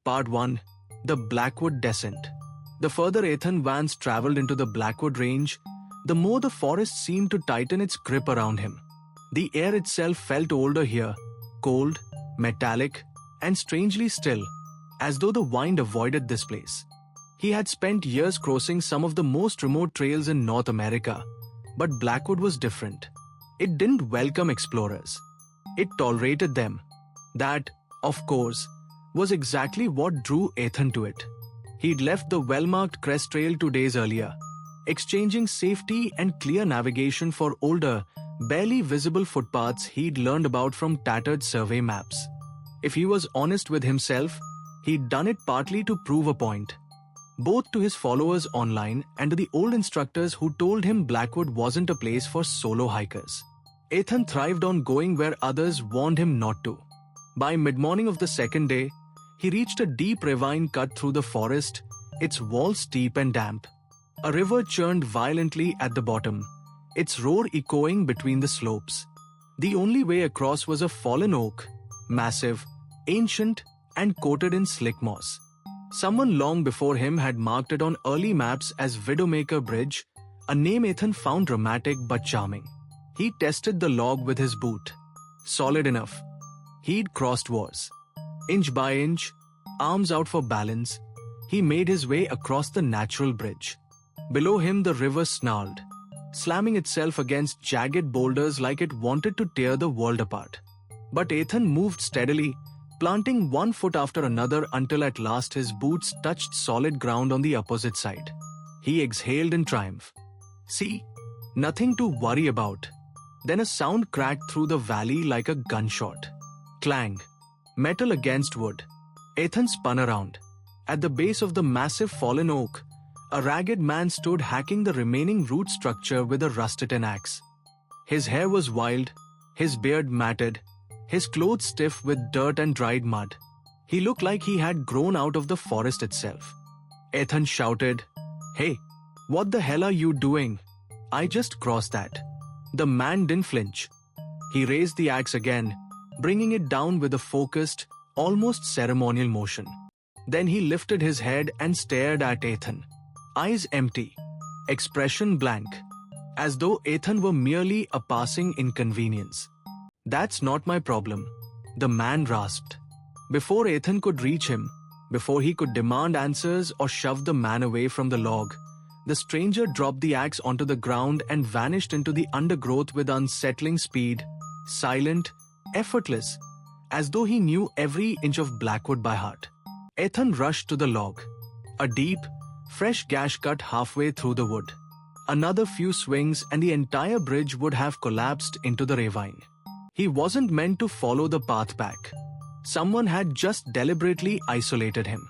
Part 1. The Blackwood Descent. The further Ethan Vance traveled into the Blackwood Range, the more the forest seemed to tighten its grip around him. The air itself felt older here, cold, metallic, and strangely still, as though the wind avoided this place. He had spent years crossing some of the most remote trails in North America, but Blackwood was different. It didn't welcome explorers. It tolerated them. That, of course, was exactly what drew Ethan to it. He'd left the well-marked Crest Trail 2 days earlier, exchanging safety and clear navigation for older, barely visible footpaths he'd learned about from tattered survey maps. If he was honest with himself, he'd done it partly to prove a point, both to his followers online and to the old instructors who told him Blackwood wasn't a place for solo hikers. Ethan thrived on going where others warned him not to. By mid-morning of the second day, he reached a deep ravine cut through the forest, its walls steep and damp. A river churned violently at the bottom, its roar echoing between the slopes. The only way across was a fallen oak, massive, ancient, and coated in slick moss. Someone long before him had marked it on early maps as Widowmaker Bridge, a name Ethan found dramatic but charming. He tested the log with his boot. Solid enough. He'd crossed worse. Inch by inch, arms out for balance, he made his way across the natural bridge. Below him the river snarled, slamming itself against jagged boulders like it wanted to tear the world apart. But Ethan moved steadily, planting one foot after another until at last his boots touched solid ground on the opposite side. He exhaled in triumph. See? Nothing to worry about. Then a sound cracked through the valley like a gunshot. Clang. Metal against wood. Ethan spun around. At the base of the massive fallen oak, a ragged man stood hacking the remaining root structure with a rusted axe. His hair was wild, his beard matted, his clothes stiff with dirt and dried mud. He looked like he had grown out of the forest itself. Ethan shouted, "Hey, what the hell are you doing? I just crossed that." The man didn't flinch. He raised the axe again, bringing it down with a focused, almost ceremonial motion. Then he lifted his head and stared at Ethan. Eyes empty, expression blank, as though Ethan were merely a passing inconvenience. "That's not my problem," the man rasped. Before Ethan could reach him, before he could demand answers or shove the man away from the log, the stranger dropped the axe onto the ground and vanished into the undergrowth with unsettling speed, silent, effortless, as though he knew every inch of Blackwood by heart. Ethan rushed to the log. A deep, fresh gash cut halfway through the wood. Another few swings and the entire bridge would have collapsed into the ravine. He wasn't meant to follow the path back. Someone had just deliberately isolated him.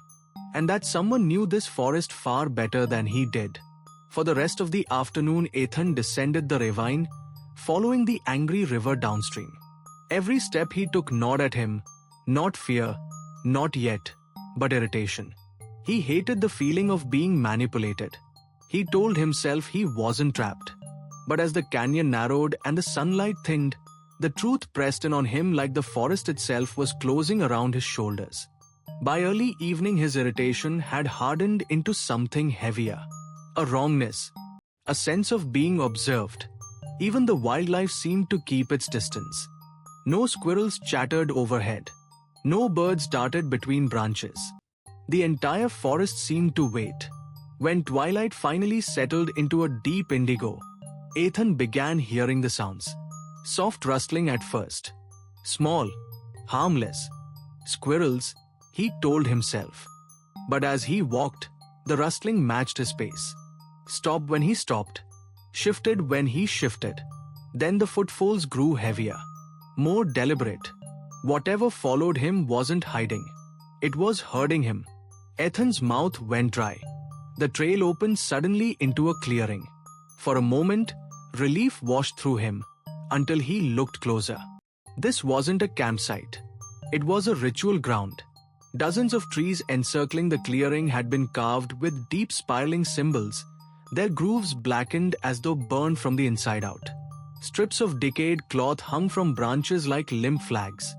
And that someone knew this forest far better than he did. For the rest of the afternoon, Ethan descended the ravine, following the angry river downstream. Every step he took gnawed at him, not fear, not yet, but irritation. He hated the feeling of being manipulated. He told himself he wasn't trapped. But as the canyon narrowed and the sunlight thinned, the truth pressed in on him like the forest itself was closing around his shoulders. By early evening, his irritation had hardened into something heavier. A wrongness. A sense of being observed. Even the wildlife seemed to keep its distance. No squirrels chattered overhead. No birds darted between branches. The entire forest seemed to wait. When twilight finally settled into a deep indigo, Ethan began hearing the sounds. Soft rustling at first. Small. Harmless. Squirrels, he told himself. But as he walked, the rustling matched his pace. Stopped when he stopped. Shifted when he shifted. Then the footfalls grew heavier. More deliberate. Whatever followed him wasn't hiding. It was herding him. Ethan's mouth went dry. The trail opened suddenly into a clearing. For a moment, relief washed through him, until he looked closer. This wasn't a campsite. It was a ritual ground. Dozens of trees encircling the clearing had been carved with deep spiraling symbols, their grooves blackened as though burned from the inside out. Strips of decayed cloth hung from branches like limp flags.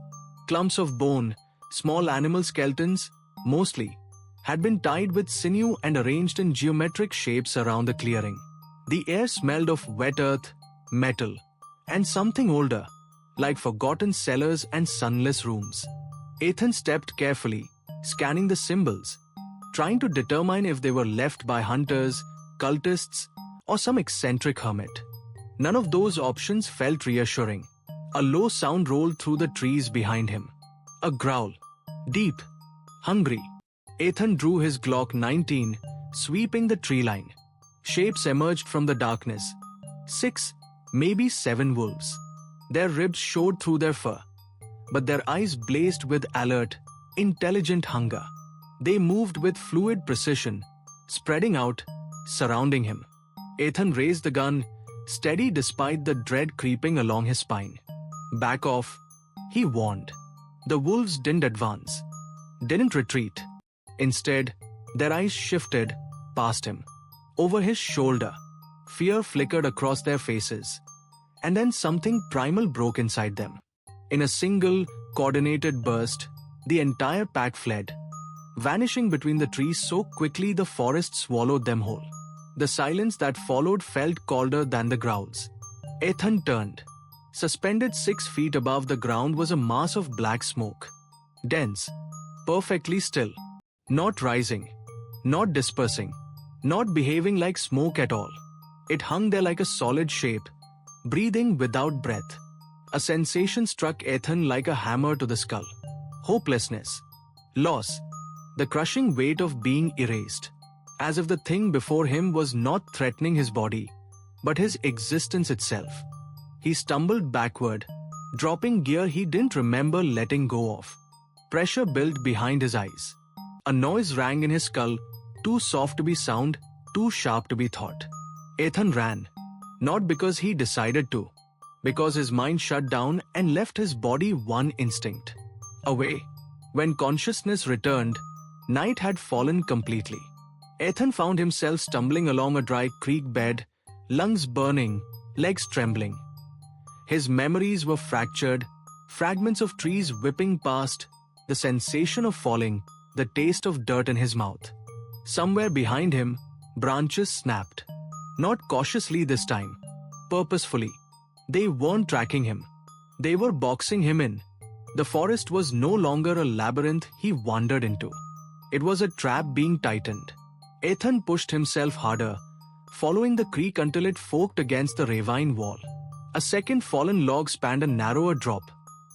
Clumps of bone, small animal skeletons, mostly, had been tied with sinew and arranged in geometric shapes around the clearing. The air smelled of wet earth, metal, and something older, like forgotten cellars and sunless rooms. Ethan stepped carefully, scanning the symbols, trying to determine if they were left by hunters, cultists, or some eccentric hermit. None of those options felt reassuring. A low sound rolled through the trees behind him. A growl. Deep. Hungry. Ethan drew his Glock 19, sweeping the tree line. Shapes emerged from the darkness. 6, maybe 7 wolves. Their ribs showed through their fur, but their eyes blazed with alert, intelligent hunger. They moved with fluid precision, spreading out, surrounding him. Ethan raised the gun, steady despite the dread creeping along his spine. Back off, he warned. The wolves didn't advance, didn't retreat. Instead, their eyes shifted past him. Over his shoulder, fear flickered across their faces, and then something primal broke inside them. In a single, coordinated burst, the entire pack fled, vanishing between the trees so quickly the forest swallowed them whole. The silence that followed felt colder than the growls. Ethan turned. Suspended 6 feet above the ground was a mass of black smoke. Dense, perfectly still, not rising, not dispersing, not behaving like smoke at all. It hung there like a solid shape, breathing without breath. A sensation struck Ethan like a hammer to the skull. Hopelessness. Loss. The crushing weight of being erased. As if the thing before him was not threatening his body, but his existence itself. He stumbled backward, dropping gear he didn't remember letting go of. Pressure built behind his eyes. A noise rang in his skull, too soft to be sound, too sharp to be thought. Ethan ran, not because he decided to, because his mind shut down and left his body one instinct. Away. When consciousness returned, night had fallen completely. Ethan found himself stumbling along a dry creek bed, lungs burning, legs trembling. His memories were fractured, fragments of trees whipping past, the sensation of falling, the taste of dirt in his mouth. Somewhere behind him, branches snapped. Not cautiously this time, purposefully. They weren't tracking him. They were boxing him in. The forest was no longer a labyrinth he wandered into. It was a trap being tightened. Ethan pushed himself harder, following the creek until it forked against the ravine wall. A second fallen log spanned a narrower drop,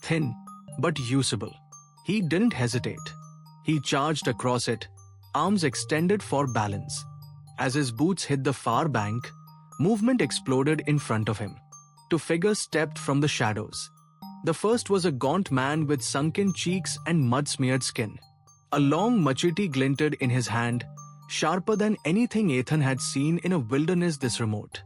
thin but usable. He didn't hesitate. He charged across it, arms extended for balance. As his boots hit the far bank, movement exploded in front of him. 2 figures stepped from the shadows. The first was a gaunt man with sunken cheeks and mud-smeared skin. A long machete glinted in his hand, sharper than anything Ethan had seen in a wilderness this remote.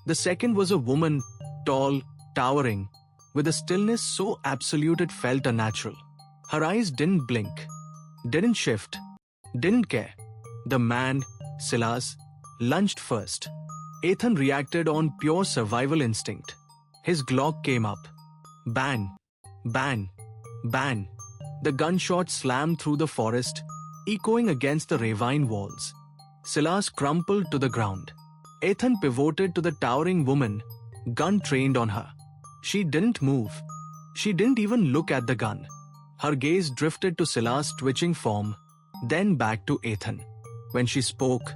The second was a woman, tall, towering, with a stillness so absolute it felt unnatural. Her eyes didn't blink, didn't shift, didn't care. The man, Silas, lunged first. Ethan reacted on pure survival instinct. His Glock came up. Bang, bang, bang. The gunshot slammed through the forest, echoing against the ravine walls. Silas crumpled to the ground. Ethan pivoted to the towering woman, gun trained on her. She didn't move. She didn't even look at the gun. Her gaze drifted to Silas' twitching form, then back to Ethan. When she spoke,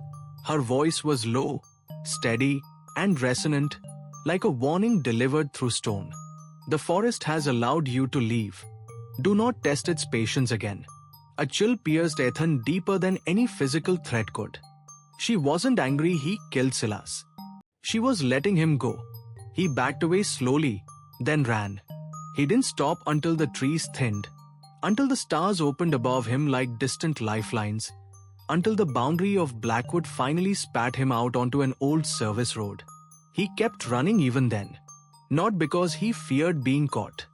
her voice was low, steady, and resonant, like a warning delivered through stone. The forest has allowed you to leave. Do not test its patience again. A chill pierced Ethan deeper than any physical threat could. She wasn't angry he killed Silas. She was letting him go. He backed away slowly, then ran. He didn't stop until the trees thinned, until the stars opened above him like distant lifelines, until the boundary of Blackwood finally spat him out onto an old service road. He kept running even then. Not because he feared being caught,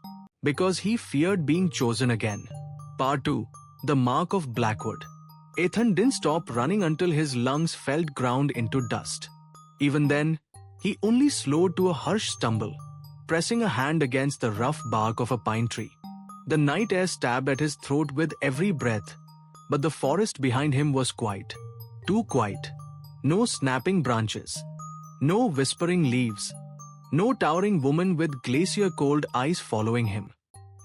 because he feared being chosen again. Part 2. The Mark of Blackwood. Ethan didn't stop running until his lungs felt ground into dust. Even then, he only slowed to a harsh stumble, pressing a hand against the rough bark of a pine tree. The night air stabbed at his throat with every breath, But the forest behind him was quiet. Too quiet. No snapping branches. No whispering leaves. No towering woman with glacier-cold eyes following him.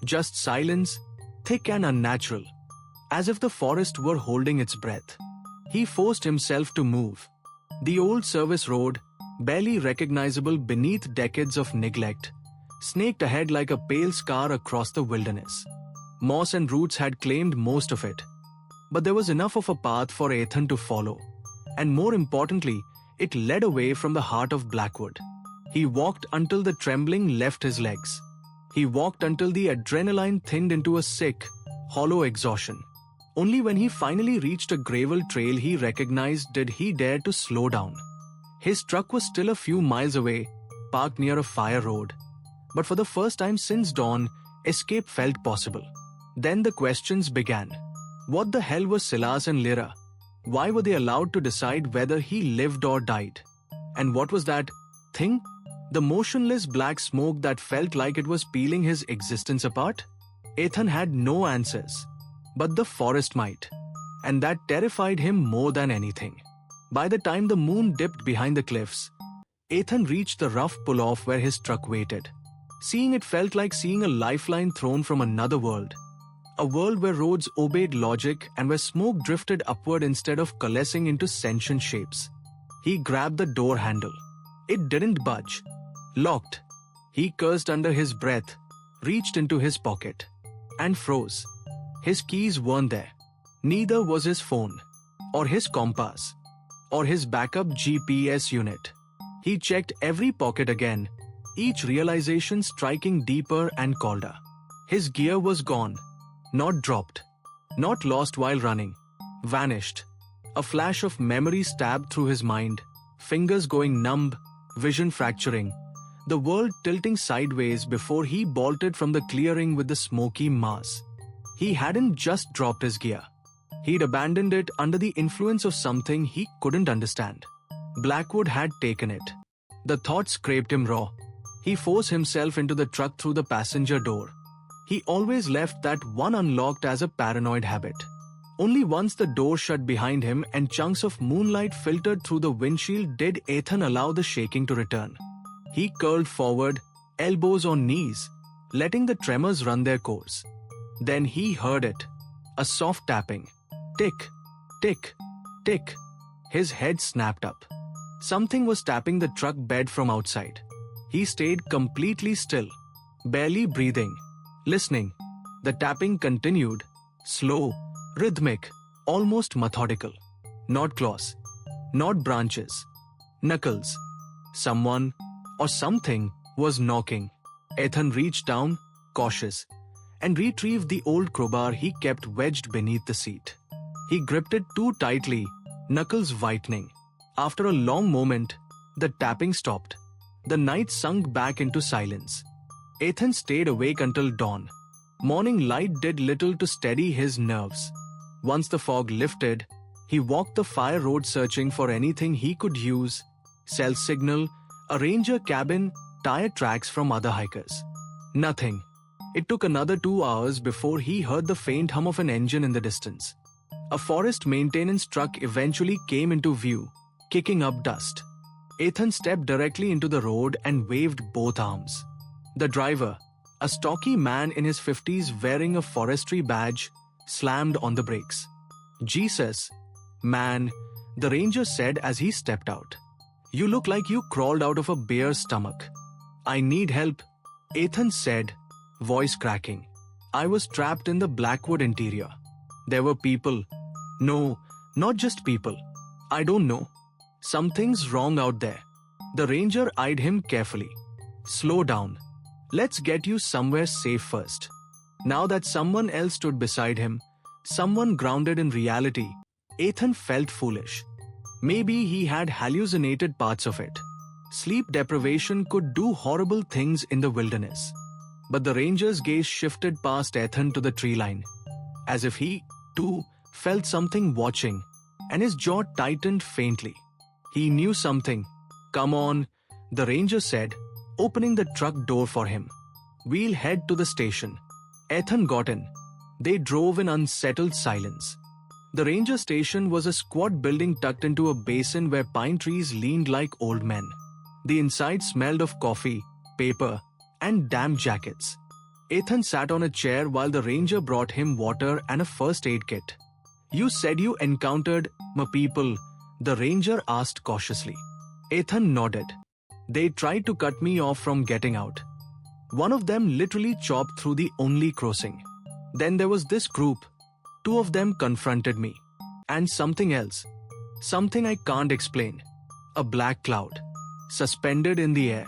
Just silence, thick and unnatural, as if the forest were holding its breath. He forced himself to move. The old service road, barely recognizable beneath decades of neglect, snaked ahead like a pale scar across the wilderness. Moss and roots had claimed most of it, but there was enough of a path for Ethan to follow, and more importantly, it led away from the heart of Blackwood. He walked until the trembling left his legs. He walked until the adrenaline thinned into a sick, hollow exhaustion. Only when he finally reached a gravel trail he recognized did he dare to slow down. His truck was still a few miles away, parked near a fire road. But for the first time since dawn, escape felt possible. Then the questions began. What the hell was Silas and Lyra? Why were they allowed to decide whether he lived or died? And what was that thing? The motionless black smoke that felt like it was peeling his existence apart? Ethan had no answers. But the forest might. And that terrified him more than anything. By the time the moon dipped behind the cliffs, Ethan reached the rough pull-off where his truck waited. Seeing it felt like seeing a lifeline thrown from another world. A world where roads obeyed logic and where smoke drifted upward instead of coalescing into sentient shapes. He grabbed the door handle. It didn't budge. Locked. He cursed under his breath, reached into his pocket, and froze. His keys weren't there. Neither was his phone, or his compass, or his backup GPS unit. He checked every pocket again, each realization striking deeper and colder. His gear was gone. Not dropped. Not lost while running. Vanished. A flash of memory stabbed through his mind, fingers going numb, vision fracturing, the world tilting sideways before he bolted from the clearing with the smoky mass. He hadn't just dropped his gear. He'd abandoned it under the influence of something he couldn't understand. Blackwood had taken it. The thought scraped him raw. He forced himself into the truck through the passenger door. He always left that one unlocked as a paranoid habit. Only once the door shut behind him and chunks of moonlight filtered through the windshield did Ethan allow the shaking to return. He curled forward, elbows on knees, letting the tremors run their course. Then he heard it. A soft tapping. Tick, tick, tick. His head snapped up. Something was tapping the truck bed from outside. He stayed completely still, barely breathing, listening. The tapping continued, slow, rhythmic, almost methodical. Not claws, not branches, knuckles. Someone or something was knocking. Ethan reached down, cautious, and retrieved the old crowbar he kept wedged beneath the seat. He gripped it too tightly, knuckles whitening. After a long moment, the tapping stopped. The night sunk back into silence. Ethan stayed awake until dawn. Morning light did little to steady his nerves. Once the fog lifted, he walked the fire road searching for anything he could use. Cell signal, a ranger cabin, tire tracks from other hikers. Nothing. It took another 2 hours before he heard the faint hum of an engine in the distance. A forest maintenance truck eventually came into view, kicking up dust. Ethan stepped directly into the road and waved both arms. The driver, a stocky man in his 50s wearing a forestry badge, slammed on the brakes. "Jesus, man," the ranger said as he stepped out. "You look like you crawled out of a bear's stomach." "I need help," Ethan said, voice cracking. "I was trapped in the Blackwood interior. There were people. No, not just people. I don't know. Something's wrong out there." The ranger eyed him carefully. "Slow down. Let's get you somewhere safe first." Now that someone else stood beside him, someone grounded in reality, Ethan felt foolish. Maybe he had hallucinated parts of it. Sleep deprivation could do horrible things in the wilderness. But the ranger's gaze shifted past Ethan to the tree line, as if he, too, felt something watching, and his jaw tightened faintly. He knew something. "Come on," the ranger said, opening the truck door for him. "We'll head to the station." Ethan got in. They drove in unsettled silence. The ranger station was a squat building tucked into a basin where pine trees leaned like old men. The inside smelled of coffee, paper, and damp jackets. Ethan sat on a chair while the ranger brought him water and a first aid kit. "You said you encountered my people," the ranger asked cautiously. Ethan nodded. "They tried to cut me off from getting out. One of them literally chopped through the only crossing. Then there was this group. Two of them confronted me. And something else. Something I can't explain. A black cloud. Suspended in the air."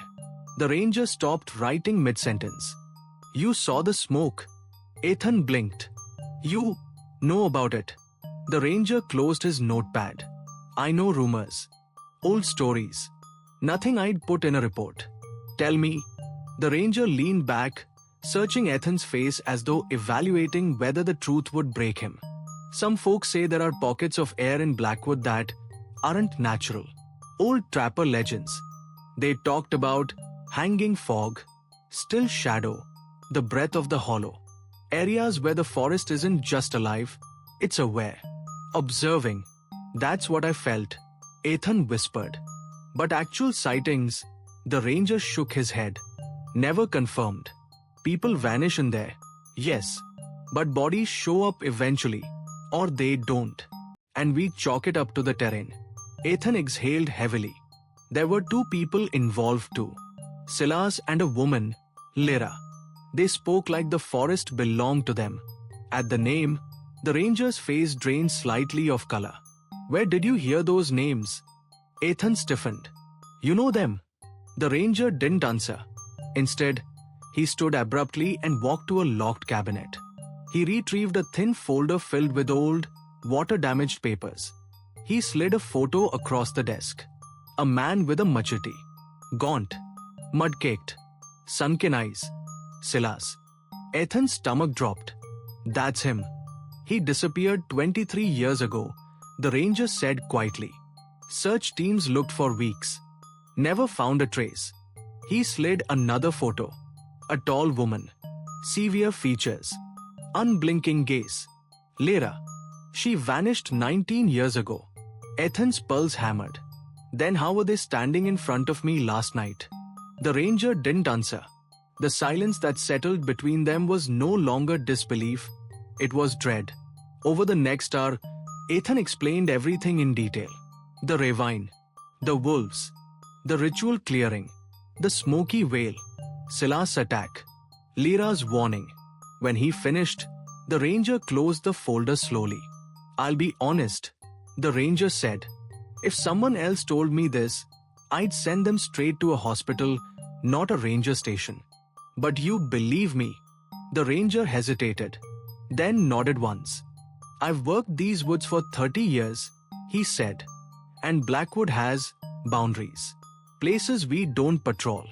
The ranger stopped writing mid-sentence. "You saw the smoke?" Ethan blinked. "You know about it." The ranger closed his notepad. "I know rumors. Old stories. Nothing I'd put in a report." "Tell me." The ranger leaned back, searching Ethan's face as though evaluating whether the truth would break him. "Some folks say there are pockets of air in Blackwood that aren't natural. Old trapper legends. They talked about hanging fog, still shadow, the breath of the hollow. Areas where the forest isn't just alive, it's aware. Observing. That's what I felt," Ethan whispered. "But actual sightings," the ranger shook his head. "Never confirmed. People vanish in there, yes, but bodies show up eventually, or they don't. And we chalk it up to the terrain." Ethan exhaled heavily. There were two people involved too. Silas and a woman, Lyra. They spoke like the forest belonged to them. At the name, the ranger's face drained slightly of color. "Where did you hear those names?" Ethan stiffened. "You know them?" The ranger didn't answer. Instead, he stood abruptly and walked to a locked cabinet. He retrieved a thin folder filled with old, water-damaged papers. He slid a photo across the desk. A man with a machete. Gaunt. Mud-caked. Sunken eyes. Silas. Ethan's stomach dropped. "That's him. He disappeared 23 years ago," the ranger said quietly. "Search teams looked for weeks. Never found a trace." He slid another photo. A tall woman. Severe features. Unblinking gaze. Lyra. She vanished 19 years ago. Ethan's pulse hammered. "Then how were they standing in front of me last night?" The ranger didn't answer. The silence that settled between them was no longer disbelief, it was dread. Over the next hour, Ethan explained everything in detail. The ravine, the wolves, the ritual clearing, the smoky veil, Silas' attack, Lyra's warning. When he finished, the ranger closed the folder slowly. "I'll be honest," the ranger said. "If someone else told me this, I'd send them straight to a hospital, not a ranger station. But you believe me." The ranger hesitated, then nodded once. "I've worked these woods for 30 years, he said. And Blackwood has boundaries. Places we don't patrol.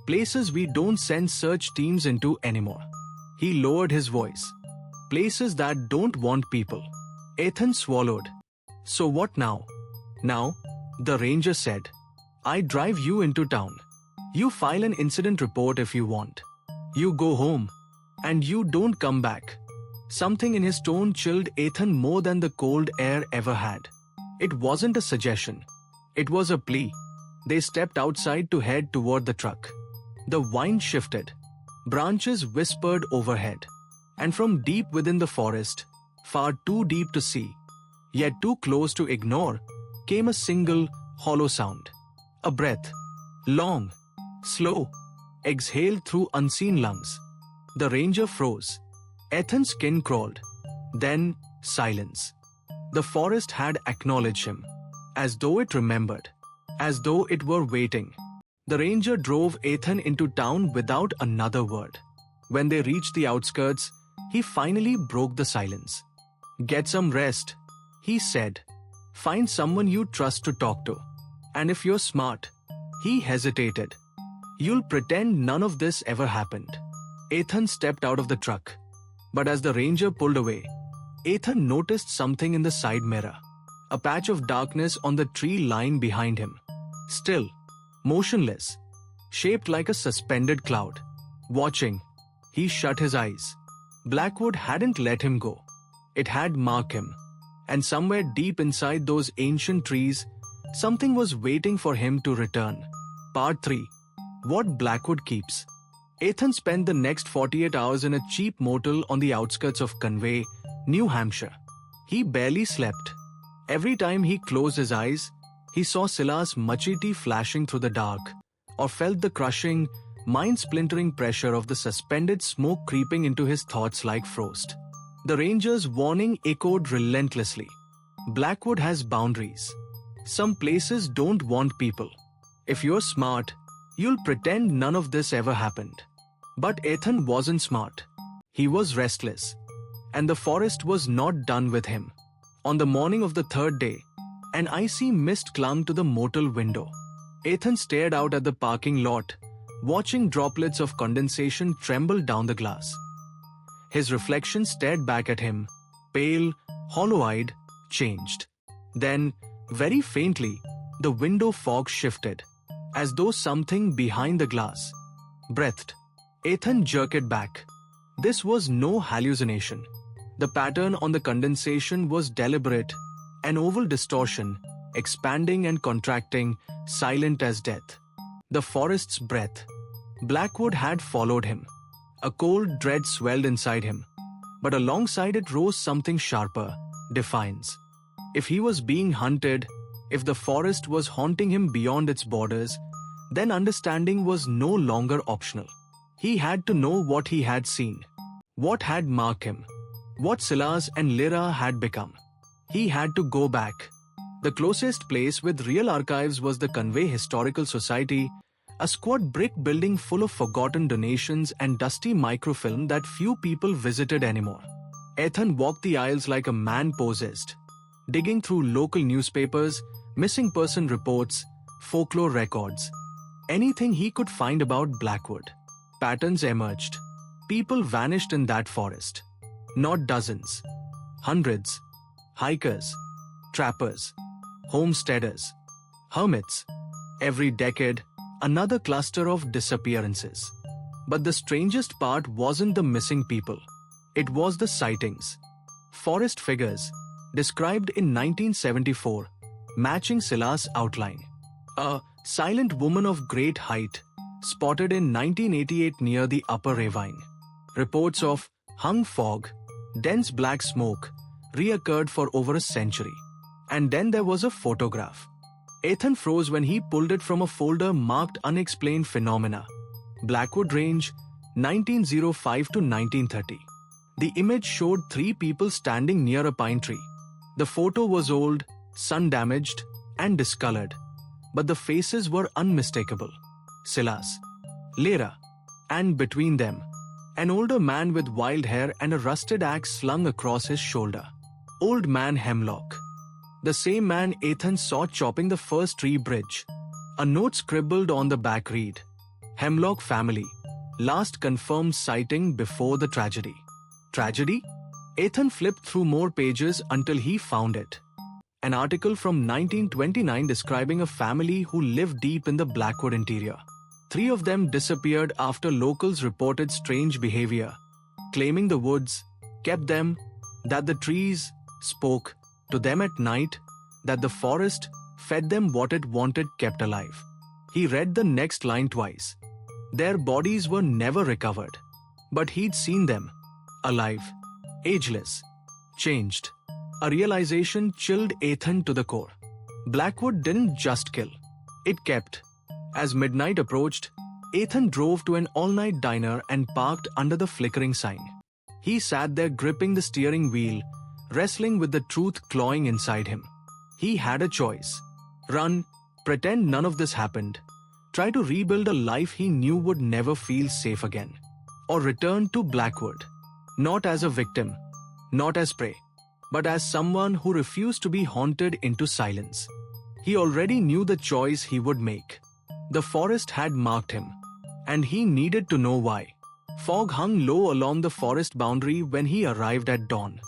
Places we don't send search teams into anymore." He lowered his voice. "Places that don't want people." Ethan swallowed. "So what now?" "Now," the ranger said, "I drive you into town. You file an incident report if you want. You go home. And you don't come back." Something in his tone chilled Ethan more than the cold air ever had. It wasn't a suggestion. It was a plea. They stepped outside to head toward the truck. The wind shifted. Branches whispered overhead. And from deep within the forest, far too deep to see, yet too close to ignore, came a single, hollow sound. A breath. Long. Slow. Exhaled through unseen lungs. The ranger froze. Ethan's skin crawled. Then, silence. The forest had acknowledged him. As though it remembered. As though it were waiting. The ranger drove Ethan into town without another word. When they reached the outskirts, he finally broke the silence. "Get some rest," he said. "Find someone you trust to talk to. And if you're smart," he hesitated, "you'll pretend none of this ever happened." Ethan stepped out of the truck. But as the ranger pulled away, Ethan noticed something in the side mirror. A patch of darkness on the tree line behind him. Still, motionless, shaped like a suspended cloud. Watching, he shut his eyes. Blackwood hadn't let him go. It had marked him. And somewhere deep inside those ancient trees, something was waiting for him to return. Part 3. What Blackwood Keeps. Ethan spent the next 48 hours in a cheap motel on the outskirts of Conway, New Hampshire. He barely slept. Every time he closed his eyes, he saw Silas machete flashing through the dark, or felt the crushing, mind-splintering pressure of the suspended smoke creeping into his thoughts like frost. The ranger's warning echoed relentlessly. Blackwood has boundaries. Some places don't want people. If you're smart, you'll pretend none of this ever happened. But Ethan wasn't smart. He was restless. And the forest was not done with him. On the morning of the third day, an icy mist clung to the motel window. Ethan stared out at the parking lot, watching droplets of condensation tremble down the glass. His reflection stared back at him, pale, hollow-eyed, changed. Then, very faintly, the window fog shifted, as though something behind the glass breathed. Ethan jerked it back. This was no hallucination. The pattern on the condensation was deliberate, an oval distortion, expanding and contracting, silent as death. The forest's breath. Blackwood had followed him. A cold dread swelled inside him, but alongside it rose something sharper, defiance. If he was being hunted, if the forest was haunting him beyond its borders, then understanding was no longer optional. He had to know what he had seen, what had marked him, what Silas and Lyra had become. He had to go back. The closest place with real archives was the Conway Historical Society, a squat brick building full of forgotten donations and dusty microfilm that few people visited anymore. Ethan walked the aisles like a man possessed, digging through local newspapers, missing person reports, folklore records, anything he could find about Blackwood. Patterns emerged. People vanished in that forest. Not dozens, hundreds. Hikers, trappers, homesteaders, hermits. Every decade, another cluster of disappearances. But the strangest part wasn't the missing people. It was the sightings. Forest figures, described in 1974, matching Silas' outline. A silent woman of great height, spotted in 1988 near the upper ravine. Reports of hung fog, dense black smoke, reoccurred for over a century. And then there was a photograph. Ethan froze when he pulled it from a folder marked Unexplained Phenomena. Blackwood Range, 1905 to 1930. The image showed 3 people standing near a pine tree. The photo was old, sun-damaged, and discolored, but the faces were unmistakable. Silas, Lyra, and between them, an older man with wild hair and a rusted axe slung across his shoulder. Old Man Hemlock. The same man Ethan saw chopping the first tree bridge. A note scribbled on the back read, Hemlock family, last confirmed sighting before the tragedy. Tragedy? Ethan flipped through more pages until he found it. An article from 1929 describing a family who lived deep in the Blackwood interior. 3 of them disappeared after locals reported strange behavior, claiming the woods kept them, that the trees spoke to them at night, that the forest fed them what it wanted kept alive. He read the next line twice. Their bodies were never recovered, but he'd seen them, alive, ageless, changed. A realization chilled Ethan to the core. Blackwood didn't just kill, it kept. As midnight approached, Ethan drove to an all-night diner and parked under the flickering sign. He sat there gripping the steering wheel, wrestling with the truth clawing inside him. He had a choice. Run, pretend none of this happened, try to rebuild a life he knew would never feel safe again. Or return to Blackwood, not as a victim, not as prey, but as someone who refused to be haunted into silence. He already knew the choice he would make. The forest had marked him, and he needed to know why. Fog hung low along the forest boundary when he arrived at dawn.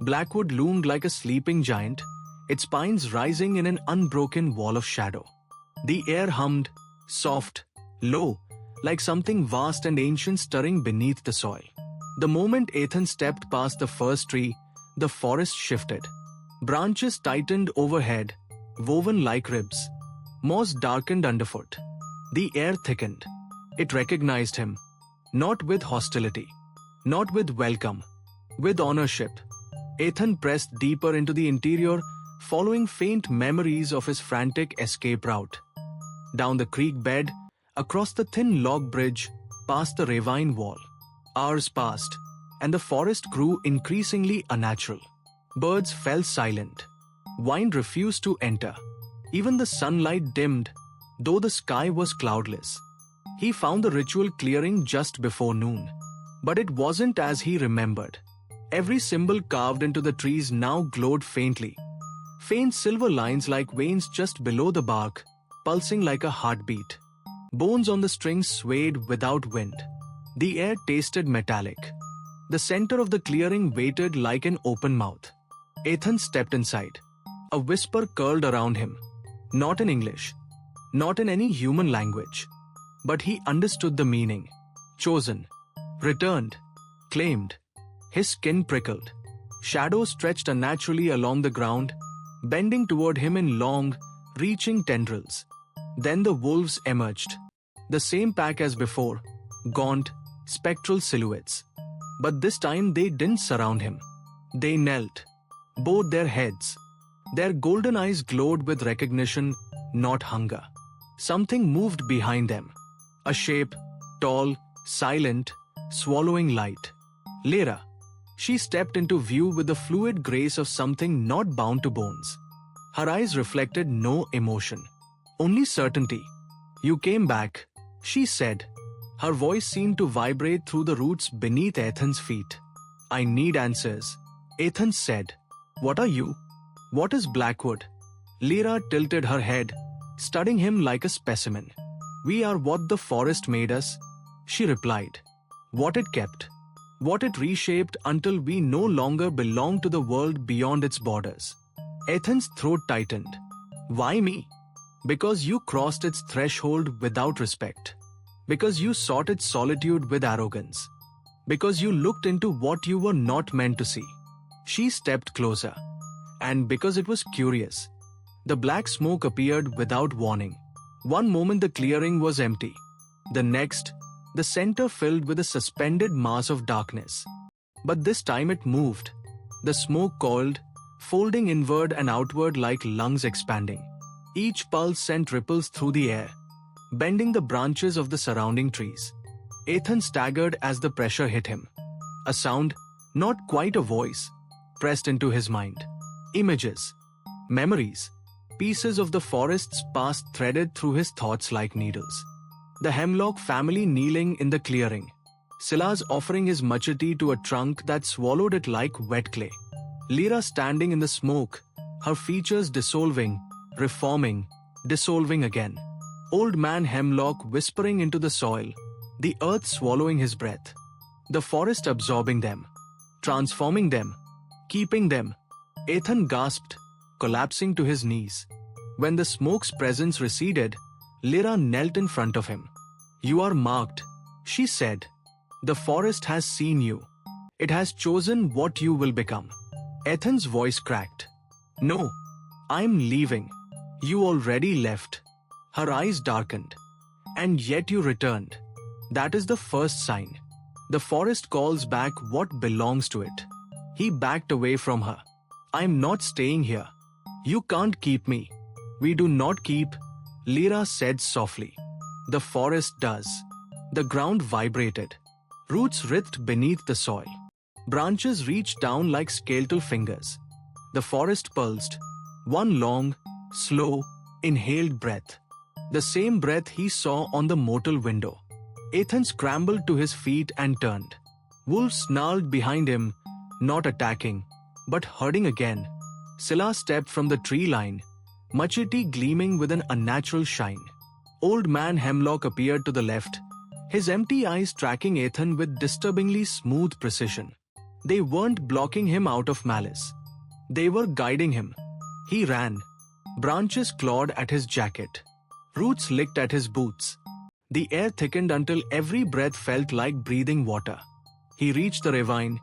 Blackwood loomed like a sleeping giant, its pines rising in an unbroken wall of shadow. The air hummed, soft, low, like something vast and ancient stirring beneath the soil. The moment Ethan stepped past the first tree, the forest shifted. Branches tightened overhead, woven like ribs. Moss darkened underfoot. The air thickened. It recognized him. Not with hostility. Not with welcome. With ownership. Ethan pressed deeper into the interior, following faint memories of his frantic escape route. Down the creek bed, across the thin log bridge, past the ravine wall. Hours passed, and the forest grew increasingly unnatural. Birds fell silent. Wind refused to enter. Even the sunlight dimmed, though the sky was cloudless. He found the ritual clearing just before noon. But it wasn't as he remembered. Every symbol carved into the trees now glowed faintly. Faint silver lines like veins just below the bark, pulsing like a heartbeat. Bones on the strings swayed without wind. The air tasted metallic. The center of the clearing waited like an open mouth. Ethan stepped inside. A whisper curled around him. Not in English. Not in any human language. But he understood the meaning. Chosen. Returned. Claimed. His skin prickled. Shadows stretched unnaturally along the ground, bending toward him in long, reaching tendrils. Then the wolves emerged. The same pack as before. Gaunt, spectral silhouettes. But this time they didn't surround him. They knelt. Bowed their heads. Their golden eyes glowed with recognition, not hunger. Something moved behind them. A shape, tall, silent, swallowing light. Lyra. She stepped into view with the fluid grace of something not bound to bones. Her eyes reflected no emotion. Only certainty. You came back, she said. Her voice seemed to vibrate through the roots beneath Ethan's feet. I need answers. Ethan said. What are you? What is Blackwood? Lyra tilted her head, studying him like a specimen. We are what the forest made us, she replied. What it kept. What it reshaped until we no longer belong to the world beyond its borders. Ethan's throat tightened. Why me? Because you crossed its threshold without respect. Because you sought its solitude with arrogance. Because you looked into what you were not meant to see. She stepped closer. And because it was curious. The black smoke appeared without warning. One moment the clearing was empty. The next, the center filled with a suspended mass of darkness. But this time it moved. The smoke coiled, folding inward and outward like lungs expanding. Each pulse sent ripples through the air, bending the branches of the surrounding trees. Ethan staggered as the pressure hit him. A sound, not quite a voice, pressed into his mind. Images, memories, pieces of the forest's past threaded through his thoughts like needles. The Hemlock family kneeling in the clearing. Silas offering his machete to a trunk that swallowed it like wet clay. Lyra standing in the smoke, her features dissolving, reforming, dissolving again. Old man Hemlock whispering into the soil, the earth swallowing his breath. The forest absorbing them, transforming them, keeping them. Ethan gasped, collapsing to his knees. When the smoke's presence receded, Lyra knelt in front of him. You are marked, she said. The forest has seen you. It has chosen what you will become. Ethan's voice cracked. No, I'm leaving. You already left. Her eyes darkened. And yet you returned. That is the first sign. The forest calls back what belongs to it. He backed away from her. I'm not staying here. You can't keep me. We do not keep, Lyra said softly. The forest does. The ground vibrated. Roots writhed beneath the soil. Branches reached down like skeletal fingers. The forest pulsed. One long, slow, inhaled breath. The same breath he saw on the mortal window. Ethan scrambled to his feet and turned. Wolves snarled behind him, not attacking, but herding again. Scylla stepped from the tree line, machete gleaming with an unnatural shine. Old man Hemlock appeared to the left, his empty eyes tracking Ethan with disturbingly smooth precision. They weren't blocking him out of malice. They were guiding him. He ran. Branches clawed at his jacket. Roots licked at his boots. The air thickened until every breath felt like breathing water. He reached the ravine,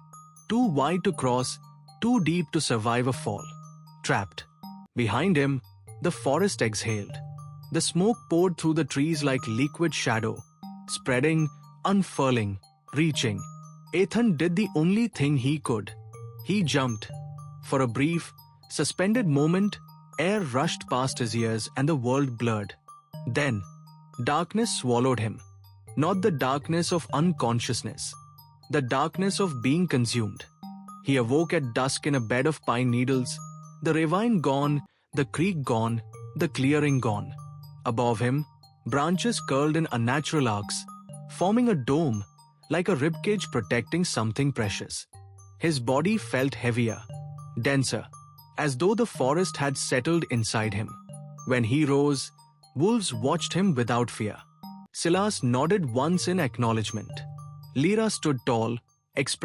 too wide to cross, too deep to survive a fall. trapped. Behind him, the forest exhaled. The smoke poured through the trees like liquid shadow, spreading, unfurling, reaching. Ethan did the only thing he could. He jumped. For a brief, suspended moment, air rushed past his ears and the world blurred. Then, darkness swallowed him. Not the darkness of unconsciousness, the darkness of being consumed. He awoke at dusk in a bed of pine needles, the ravine gone, the creek gone, the clearing gone. Above him, branches curled in unnatural arcs, forming a dome, like a ribcage protecting something precious. His body felt heavier, denser, as though the forest had settled inside him. When he rose, wolves watched him without fear. Silas nodded once in acknowledgement. Lyra stood tall, expressing